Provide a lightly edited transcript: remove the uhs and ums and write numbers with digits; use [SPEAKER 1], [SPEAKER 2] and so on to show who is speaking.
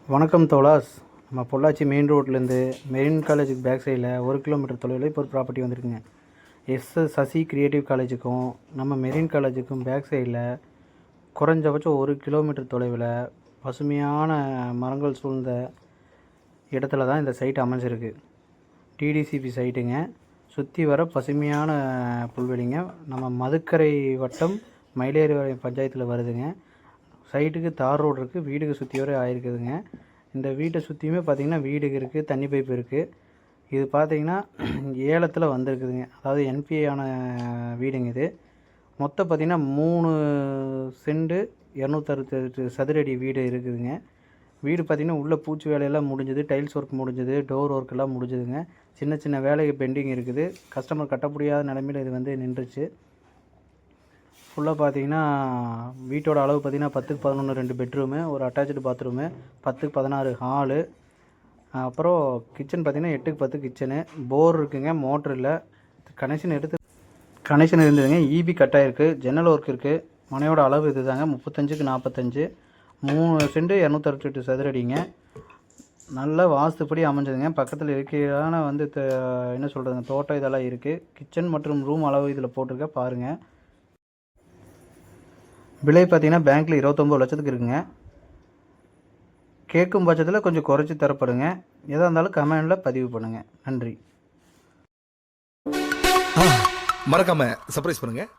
[SPEAKER 1] வணக்கம் தோழாஸ். நம்ம பொள்ளாச்சி மெயின் ரோட்லேருந்து மெரின் காலேஜுக்கு பேக் சைடில் 1 கிலோமீட்டர் தொலைவில் இப்போ ஒரு ப்ராப்பர்ட்டி வந்திருக்குங்க. சசி கிரியேட்டிவ் காலேஜுக்கும் நம்ம மெரின் காலேஜுக்கும் பேக் சைடில் குறைஞ்சபட்சம் 1 கிலோமீட்டர் தொலைவில் பசுமையான மரங்கள் சூழ்ந்த இடத்துல தான் இந்த சைட் அமைஞ்சிருக்கு. டிடிசிபி சைட்டுங்க. சுற்றி வர பசுமையான புல்வெளிங்க. நம்ம மதுக்கரை வட்டம் மயிலேறி பஞ்சாயத்தில் வருதுங்க. சைட்டுக்கு தார் ரோடு இருக்குது. வீடுக்கு சுற்றி வர ஆயிருக்குதுங்க. இந்த வீட்டை சுற்றியுமே பார்த்திங்கன்னா வீடு இருக்குது, தண்ணி பைப் இருக்குது. இது பார்த்திங்கன்னா ஏலத்தில் வந்திருக்குதுங்க. அதாவது என்பிஏ ஆன வீடுங்க இது. மொத்தம் பார்த்திங்கன்னா 3 சென்ட் 268 சதுரடி வீடு இருக்குதுங்க. வீடு பார்த்திங்கன்னா உள்ளே பூச்சி வேலையெல்லாம் முடிஞ்சது, டைல்ஸ் ஒர்க் முடிஞ்சது, டோர் ஒர்க் எல்லாம் முடிஞ்சதுங்க. சின்ன சின்ன வேலை பெண்டிங் இருக்குது. கஸ்டமர் கட்ட முடியாத நிலமையில் இது வந்து நின்றுச்சு. ஃபுல்லாக பார்த்தீங்கன்னா வீட்டோட அளவு பார்த்திங்கன்னா 10க்கு 11 2 பெட்ரூமு, ஒரு அட்டாச்சு பாத்ரூமு, 10க்கு 16 ஹாலு. அப்புறம் கிச்சன் பார்த்திங்கன்னா 8க்கு 10 கிச்சனு. போர் இருக்குங்க, மோட்ரு இல்லை. கனெக்ஷன் இருந்ததுங்க. இபி கட் ஆகிருக்கு. ஜன்னல் ஒர்க் இருக்குது. மனையோட அளவு இது தாங்க, 35க்கு 45, 3 சென்ட் 268 சதுரடிங்க. நல்ல வாஸ்துப்படி அமைஞ்சதுங்க. பக்கத்தில் இருக்கிறான வந்து என்ன சொல்கிறது, தோட்டம் இதெல்லாம் இருக்குது. கிச்சன் மற்றும் ரூம் அளவு இதில் போட்டிருக்க பாருங்கள். விலை பார்த்திங்கன்னா பேங்க்கில் 29 லட்சத்துக்கு இருக்குங்க. கேட்கும் பட்சத்தில் கொஞ்சம் குறைச்சி தரப்படுங்க. எதாக இருந்தாலும் கமெண்டில் பதிவு பண்ணுங்கள். நன்றி.
[SPEAKER 2] மறக்காம சர்ப்ரைஸ் பண்ணுங்கள்.